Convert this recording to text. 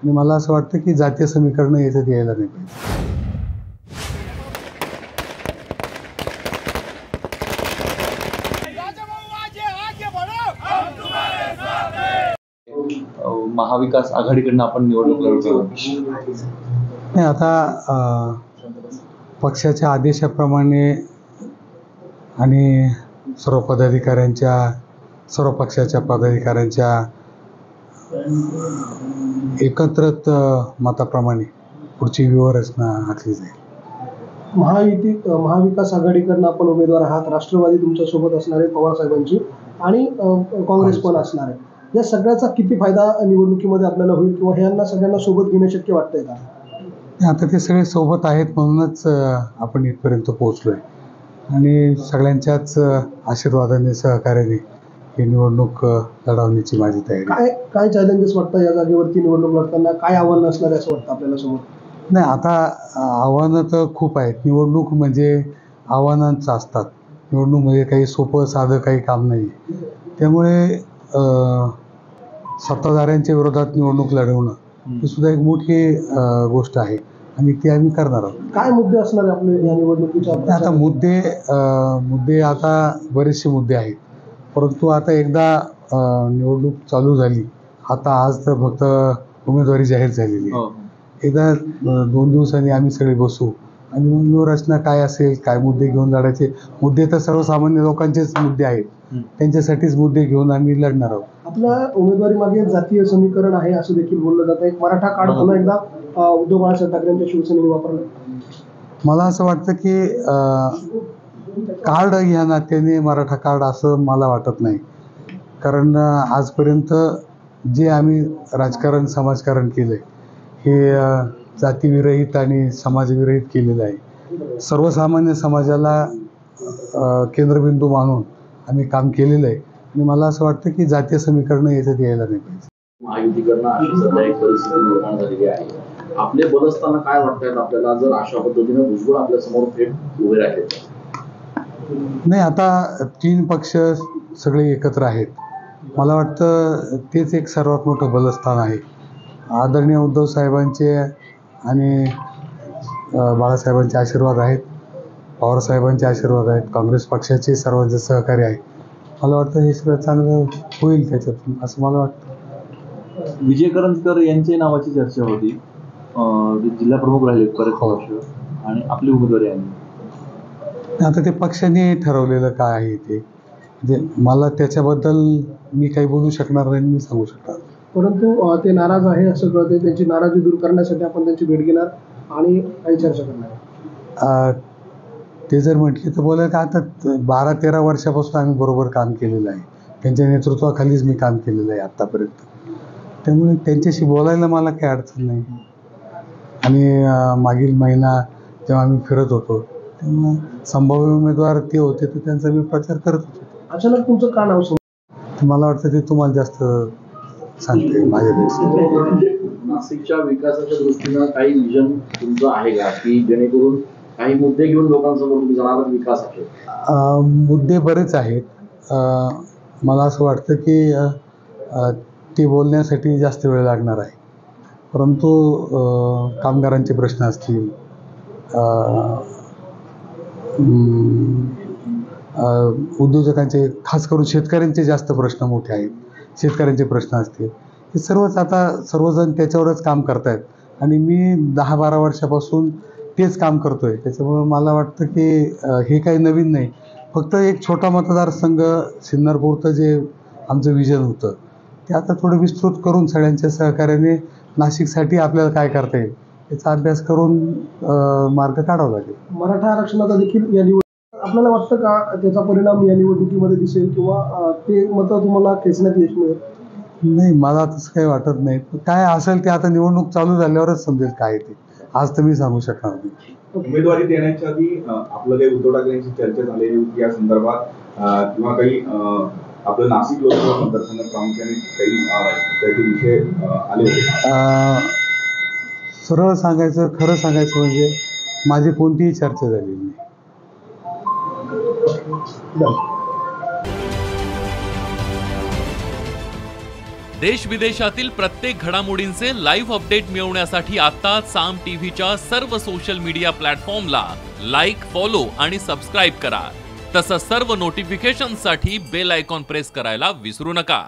आणि मला असं वाटतं की जातीय समीकरण याच्यात यायला नाही पाहिजे. महाविकास आघाडीकडनं आपण निवडणूक लढवतो. नाही, आता पक्षाच्या आदेशाप्रमाणे आणि सर्व पक्षाच्या पदाधिकाऱ्यांच्या एकत्रित मताप्रमाणे पुढची व्यूहरचना आखली जाईल. महाविकास आघाडीकडनं आपण उमेदवार आहात. राष्ट्रवादी तुमच्यासोबत असणार आहे, पवार साहेबांची, आणि काँग्रेस पण असणार आहे. या सगळ्याचा किती फायदा निवडणुकीमध्ये आपल्याला होईल किंवा ह्यांना सगळ्यांना सोबत घेणं शक्य वाटतंय का? आता ते सगळे सोबत आहेत म्हणूनच आपण इथपर्यंत पोहोचलोय आणि सगळ्यांच्याच आशीर्वादाने, सहकार्याने ही निवडणूक लढवण्याची माझी तयारी. काय चॅलेंजेस वाटतं या जागेवरती निवडणूक लढताना? काय आव्हान असणार आहे असं वाटतं आपल्याला समोर? नाही, आता आव्हानं तर खूप आहेत. निवडणूक म्हणजे आव्हानांचं असतात. निवडणूक म्हणजे काही सोपं साधं काही काम नाही. त्यामुळे सत्ताधाऱ्यांच्या विरोधात निवडणूक लढवणं ही सुद्धा एक मोठी गोष्ट आहे आणि ती आम्ही करणार आहोत. काय मुद्दे असणार आहे आपले या निवडणुकीच्या? आता मुद्दे आता बरेचसे मुद्दे आहेत, परंतु आता एकदा निवडणूक चालू झाली, आता आज तर फक्त उमेदवारी जाहीर झालेली आहे. एकदा 2 दिवसांनी आम्ही सगळे बसू आणि मग व्यूहरचना काय असेल, काय मुद्दे घेऊन लढायचे. मुद्दे तर सर्वसामान्य लोकांचेच मुद्दे आहेत, त्यांच्यासाठीच मुद्दे घेऊन आम्ही लढणार आहोत. आपल्या उमेदवारी मागे जातीय समीकरण आहे असं देखील बोललं जातं. एक मराठा कार्ड पुन्हा एकदा उद्धव बाळासाहेब ठाकरेंच्या शिवसेनेने वापरलं. मला असं वाटतं की कार्ड ह्या नात्याने मराठा कार्ड असं मला वाटत नाही, कारण आजपर्यंत जे आम्ही राजकारण, समाजकारण केलं आहे हे जातीविरहित आणि समाजविरहित केलेलं आहे. सर्वसामान्य समाजाला केंद्रबिंदू मानून आम्ही काम केलेलं आहे आणि मला असं वाटतं की जातीय समीकरणं याच्यात यायला नाही पाहिजे. महायुतीकडनं अशी सध्या एक परिस्थिती निर्माण झालेली आहे. आपले बल असताना काय वाटतंय आपल्याला, जर अशा पद्धतीने भुजबळ आपल्या समोर थेट उभे राहिले? नाही, आता 3 पक्ष सगळे एकत्र आहेत. मला वाटतं तेच एक सर्वात मोठं बलस्थान आहे. आदरणीय उद्धव साहेबांचे आणि बाळासाहेबांचे आशीर्वाद आहेत, पवार साहेबांचे आशीर्वाद आहेत, काँग्रेस पक्षाचे सर्वांचे सहकार्य आहे. मला वाटतं हे सगळं चांगलं होईल त्याच्यातून, असं मला वाटतं. विजय करंजकर यांच्या नावाची चर्चा होती, जिल्हा प्रमुख राहिले बरेच वर्ष, आणि आपली उमेदवारी आहे. आता ते पक्षाने ठरवलेलं काय आहे ते, म्हणजे मला त्याच्याबद्दल मी काही बोलू शकणार नाही, मी सांगू शकणार. परंतु ते नाराज आहे असं कळते. त्यांची नाराजी दूर करण्यासाठी आपण त्यांची भेट घेणार आणि काही चर्चा करणार. ते जर म्हटले तर बोलायला का, आता 12-13 वर्षापासून आम्ही बरोबर काम केलेलं आहे. त्यांच्या नेतृत्वाखालीच मी काम केलेलं आहे आत्तापर्यंत. त्यामुळे त्यांच्याशी बोलायला मला काही अडचण नाही. आणि मागील महिना जेव्हा आम्ही फिरत होतो तेव्हा संभाव्य उमेदवार ते होते, तर त्यांचा मी प्रचार करत होतो. अचानक तुमचं का नाव समोर? मला वाटतं ते तुम्हाला जास्त सांगते माझ्यापेक्षा. नाशिकच्या विकासाच्या दृष्टीनं काही विजन तुमचं आहे का, की जेणेकरून काही मुद्दे घेऊन लोकांसमोर तुम्ही जाणार विकासाचे? मुद्दे बरेच आहेत. मला असं वाटतं की ते बोलण्यासाठी जास्त वेळ लागणार आहे, परंतु कामगारांचे प्रश्न असतील, उद्योजकांचे, खास करून शेतकऱ्यांचे जास्त प्रश्न मोठे आहेत. शेतकऱ्यांचे प्रश्न असतील, हे सर्वच आता सर्वजण त्याच्यावरच काम करतायत आणि मी 10-12 वर्षापासून तेच काम करतोय. त्याच्यामुळं मला वाटतं की हे काही नवीन नाही. फक्त एक छोटा मतदारसंघ सिन्नरपूरचं जे आमचं विजन होतं ते आता थोडं विस्तृत करून सगळ्यांच्या सहकार्याने नाशिकसाठी आपल्याला काय करता येईल याचा अभ्यास करून मार्ग काढावा लागेल. मराठा आरक्षणाचा देखील या आपल्याला वाटतं का त्याचा परिणाम या निवडणुकीमध्ये दिसेल किंवा ते मतं तुम्हाला खेचण्यात यश मिळेल? नाही, मला तसं काही वाटत नाही. काय असेल ते आता निवडणूक चालू झाल्यावरच समजेल काय ते. आज तर मी सांगू शकणार नाही. उमेदवारी देण्याच्या आधी आपलं काही उद्धव ठाकरेंची चर्चा झालेली होती या संदर्भात, किंवा काही आपलं नाशिक लोकसभा मतदारसंघात प्रामुख्याने काही विषय आले होते? सरळ सांगायचं, खरं सांगायचं म्हणजे माझी कोणतीही चर्चा झालेली नाही. देश विदेशातील प्रत्येक घडामोडींचे लाईव्ह अपडेट मिळवण्यासाठी आता साम टीव्हीच्या सर्व सोशल मीडिया प्लॅटफॉर्मला लाईक, फॉलो आणि सबस्क्राईब करा. तसंच सर्व नोटिफिकेशनसाठी बेल आयकॉन प्रेस करायला विसरू नका.